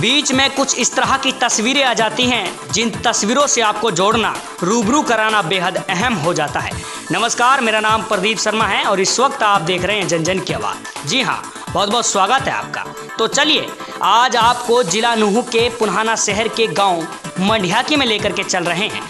बीच में कुछ इस तरह की तस्वीरें आ जाती हैं जिन तस्वीरों से आपको जोड़ना, रूबरू कराना बेहद अहम हो जाता है। नमस्कार, मेरा नाम प्रदीप शर्मा है और इस वक्त आप देख रहे हैं जन जन की आवाज़। जी हाँ, बहुत बहुत स्वागत है आपका। तो चलिए आज आपको जिला नूंह के पुन्हाना शहर के गांव मंडियाकी में लेकर के चल रहे हैं।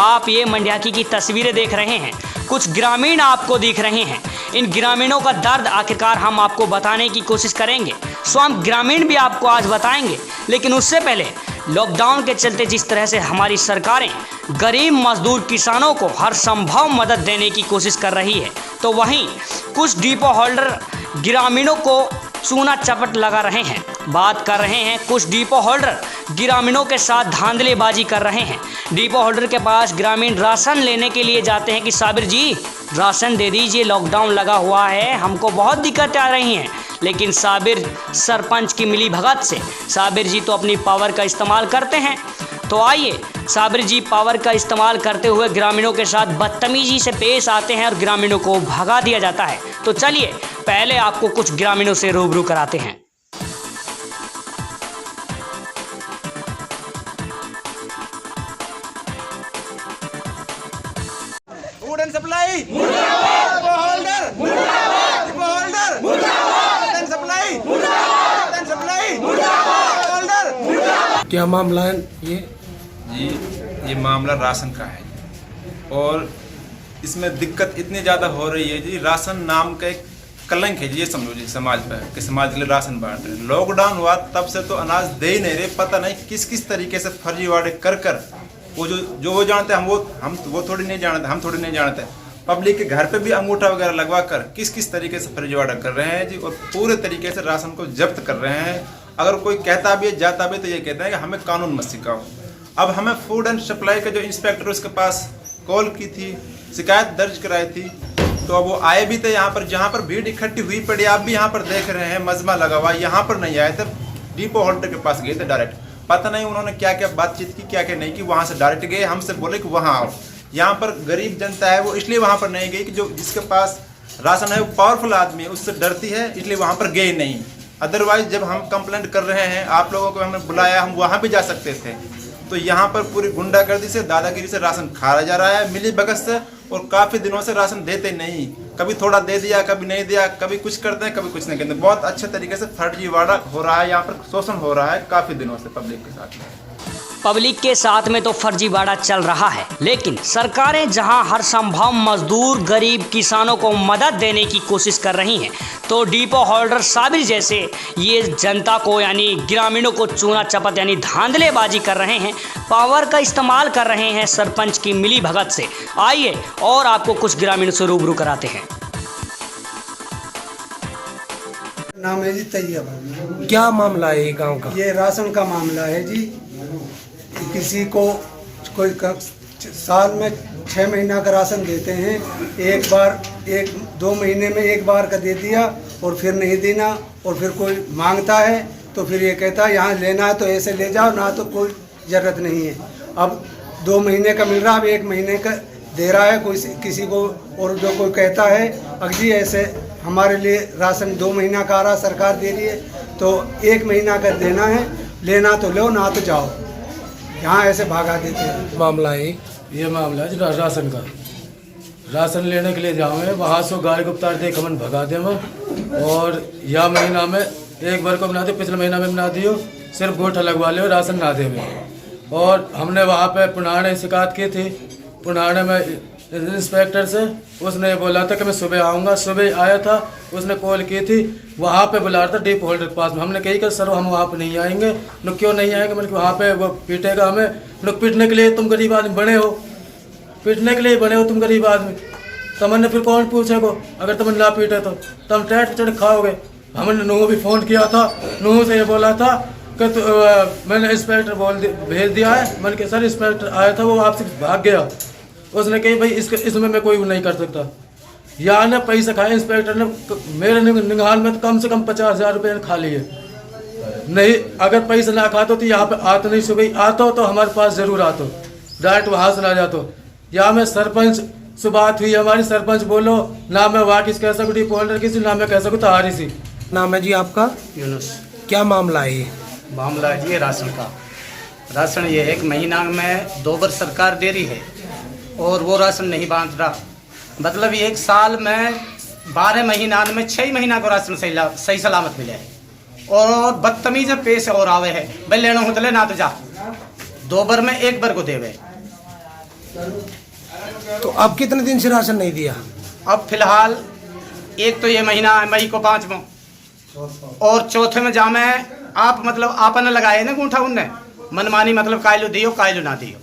आप ये मंडियाकी की तस्वीरें देख रहे हैं, कुछ ग्रामीण आपको दिख रहे हैं। इन ग्रामीणों का दर्द आखिरकार हम आपको बताने की कोशिश करेंगे, स्वयं ग्रामीण भी आपको आज बताएंगे। लेकिन उससे पहले लॉकडाउन के चलते जिस तरह से हमारी सरकारें गरीब मजदूर किसानों को हर संभव मदद देने की कोशिश कर रही है, तो वहीं कुछ डिपो होल्डर ग्रामीणों को चूना चपट लगा रहे हैं। बात कर रहे हैं कुछ डिपो होल्डर ग्रामीणों के साथ धांधलेबाजी कर रहे हैं। डिपो होल्डर के पास ग्रामीण राशन लेने के लिए जाते हैं कि साबिर जी राशन दे दीजिए, लॉकडाउन लगा हुआ है, हमको बहुत दिक्कतें आ रही हैं। लेकिन साबिर सरपंच की मिली भगत से साबिर जी तो अपनी पावर का इस्तेमाल करते हैं। तो आइए साबिर जी पावर का इस्तेमाल करते हुए ग्रामीणों के साथ बदतमीजी से पेश आते हैं और ग्रामीणों को भगा दिया जाता है। तो चलिए पहले आपको कुछ ग्रामीणों से रूबरू कराते हैं। फूड एंड सप्लाई मुर्दाबाद, होल्डर मुर्दाबाद, होल्डर मुर्दाबाद, एंड सप्लाई मुर्दाबाद, एंड सप्लाई मुर्दाबाद, होल्डर मुर्दाबाद। क्या मामला है ये? जी, ये मामला राशन का है और इसमें दिक्कत इतनी ज़्यादा हो रही है जी। राशन नाम का एक कलंक है जी, ये समझो जी समाज पर कि समाज के लिए राशन बांट रहे। लॉकडाउन हुआ तब से तो अनाज दे ही नहीं रहे। पता नहीं किस किस तरीके से फर्जीवाड़े कर वो जो वो जानते हैं हम वो थोड़ी नहीं जानते, हम थोड़ी नहीं जानते। पब्लिक के घर पे भी अंगूठा वगैरह लगवा कर किस तरीके से फर्जीवाड़ा कर रहे हैं जी, और पूरे तरीके से राशन को जब्त कर रहे हैं। अगर कोई कहता भी है जाता भी तो ये कहते हैं कि हमें कानून मत सिखाओ। अब हमें फूड एंड सप्लाई का जो इंस्पेक्टर उसके पास कॉल की थी, शिकायत दर्ज कराई थी, तो अब वो आए भी थे यहाँ पर। जहाँ पर भीड़ इकट्ठी हुई पड़ी, आप भी यहाँ पर देख रहे हैं मजमा लगा हुआ, यहाँ पर नहीं आए थे। डिपो होल्डर के पास गए थे डायरेक्ट। पता नहीं उन्होंने क्या क्या बातचीत की, क्या क्या नहीं की। वहाँ से डायरेक्ट गए, हमसे बोले कि वहाँ आओ। यहाँ पर गरीब जनता है वो इसलिए वहाँ पर नहीं गई कि जो जिसके पास राशन है वो पावरफुल आदमी है, उससे डरती है, इसलिए वहाँ पर गए नहीं। अदरवाइज जब हम कंप्लेंट कर रहे हैं, आप लोगों को हमने बुलाया, हम वहाँ भी जा सकते थे। तो यहाँ पर पूरी गुंडागर्दी से, दादागिरी से राशन खाया जा रहा है, मिली भगत से, और काफ़ी दिनों से राशन देते नहीं। कभी थोड़ा दे दिया, कभी नहीं दिया, कभी कुछ करते हैं, कभी कुछ नहीं करते। बहुत अच्छे तरीके से फर्जीवाड़ा हो रहा है, यहाँ पर शोषण हो रहा है काफ़ी दिनों से पब्लिक के साथ। पब्लिक के साथ में तो फर्जीवाड़ा चल रहा है, लेकिन सरकारें जहां हर संभव मजदूर गरीब किसानों को मदद देने की कोशिश कर रही हैं, तो डिपो होल्डर साबिर जैसे ये जनता को यानी ग्रामीणों को चूना चपत यानी धांधलेबाजी कर रहे हैं, पावर का इस्तेमाल कर रहे हैं सरपंच की मिली भगत से। आइए और आपको कुछ ग्रामीणों से रूबरू कराते हैं। नाम है जी तैयब। क्या मामला है ये गांव का? ये राशन का मामला है जी। किसी को कोई साल में 6 महीना का राशन देते हैं, एक बार 1-2 महीने में एक बार का दे दिया और फिर नहीं देना, और फिर कोई मांगता है तो फिर ये कहता है यहाँ लेना है तो ऐसे ले जाओ, ना तो कोई ज़रूरत नहीं है। अब 2 महीने का मिल रहा है, अब 1 महीने का दे रहा है कोई किसी को, और जो कोई कहता है अजी ऐसे हमारे लिए राशन 2 महीना का आ रहा, सरकार दे रही है तो 1 महीना का देना है, लेना तो लो ना तो जाओ, यहाँ ऐसे भागा देते हैं। मामला है ये मामला है राशन का। राशन लेने के लिए जाओगे, वहाँ से गाड़ी को उतार दे कमन भगा दे वो, और यह महीना में एक बार को बना दे, पिछले महीना में बना दियो, सिर्फ गोठा लगवा लियो, राशन ना दे में। और हमने वहाँ पे पुनाने शिकायत की थी, पुनाने में इंस्पेक्टर से, उसने बोला था कि मैं सुबह आऊँगा। सुबह आया था, उसने कॉल की थी, वहाँ पे बुला रहा था डिपो होल्डर के पास में। हमने कही कि सर हम वहाँ पे नहीं आएंगे। लोग क्यों नहीं आएंगे? मैंने वहाँ पे वो पीटेगा हमें। लोग पीटने के लिए तुम गरीब आदमी बने हो, पीटने के लिए बने हो तुम गरीब आदमी। तमन्ने फिर कौन पूछेगा? अगर तुम ना पीटे तो तुम टैट चढ़ खाओगे। हमने नूह भी फ़ोन किया था, नूह से ये बोला था कि मैंने इंस्पेक्टर भेज दिया है। मैंने कहा सर इंस्पेक्टर आया था, वो आपसे भाग गया। उसने कही भाई इसमें मैं कोई नहीं कर सकता। यहाँ ने पैसे खाए इंस्पेक्टर ने, मेरे निगाह में तो कम से कम 50,000 रुपये खा लिए। नहीं अगर पैसे ना खाते तो यहाँ पे आते नहीं, सुबह आता तो हमारे पास जरूर आते, डायरेक्ट वहाँ से ना जाते। यहाँ में सरपंच से बात हुई हमारी, सरपंच बोलो ना मैं वहाँ किस कह सकूँ डिपो होल्डर किसी, ना मैं कह सकूँ तहारी सी। नाम है जी आपका? यूनुस। क्या मामला है ये? मामला है ये राशन का। राशन ये एक महीना में 2 बार सरकार दे रही है और वो राशन नहीं बांट रहा। मतलब एक साल में 12 महीना में 6 महीना को राशन सही सलामत मिले है और बदतमीज पेश और आवे है। भाई लेना हो तो ले, ना तो जा। 2 बार में 1 बार को देवे। तो अब कितने दिन से राशन नहीं दिया? अब फिलहाल एक तो ये महीना है मई को 5वां और चौथे में जामे आप मतलब आपने लगाए ना गूंठा उनने मनमानी, मतलब कायलो दियो कायलो ना दियो,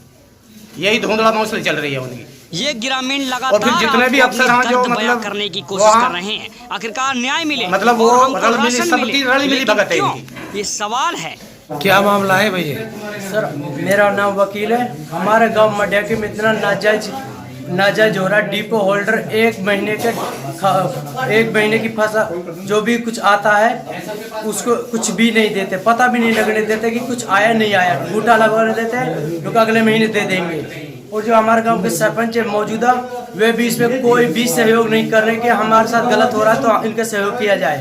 यही धुंधला मौसम चल रही है उनकी। ये ग्रामीण और लगातार फिर जितने भी आपको अफसर हैं अपनी जो दर्द बयां मतलब करने की कोशिश कर रहे हैं, आखिरकार न्याय मिले, मतलब वो और हमको रल मिली राशन सबकी मिले। रल मिली लेकिन भगत है क्यों? इनकी। ये सवाल है। क्या मामला है भैया? सर मेरा नाम वकील है। हमारे गांव मड्याकी में इतना नाजायज हो रहा है। डिपो होल्डर 1 महीने की फसल जो भी कुछ आता है उसको कुछ भी नहीं देते, पता भी नहीं लगने देते कि कुछ आया नहीं आया। बूटा लगवाने देते हैं क्योंकि अगले महीने दे देंगे। और जो हमारे गांव के सरपंच है मौजूदा, वे भी इसमें कोई भी सहयोग नहीं कर रहे कि हमारे साथ गलत हो रहा है तो इनका सहयोग किया जाए।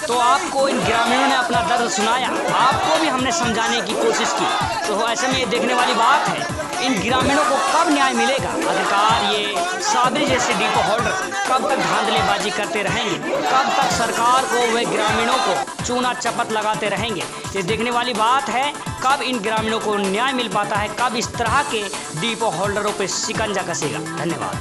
तो आपको इन ग्रामीणों ने अपना दर्द सुनाया, आपको भी हमने समझाने की कोशिश की। तो ऐसे में ये देखने वाली बात है इन ग्रामीणों को कब न्याय मिलेगा। अधिकार ये साबरी जैसे डिपो होल्डर कब तक धांधलेबाजी करते रहेंगे, कब तक सरकार को वे ग्रामीणों को चूना चपत लगाते रहेंगे। ये देखने वाली बात है कब इन ग्रामीणों को न्याय मिल पाता है, कब इस तरह के डिपो होल्डरों पर शिकंजा कसेगा। धन्यवाद।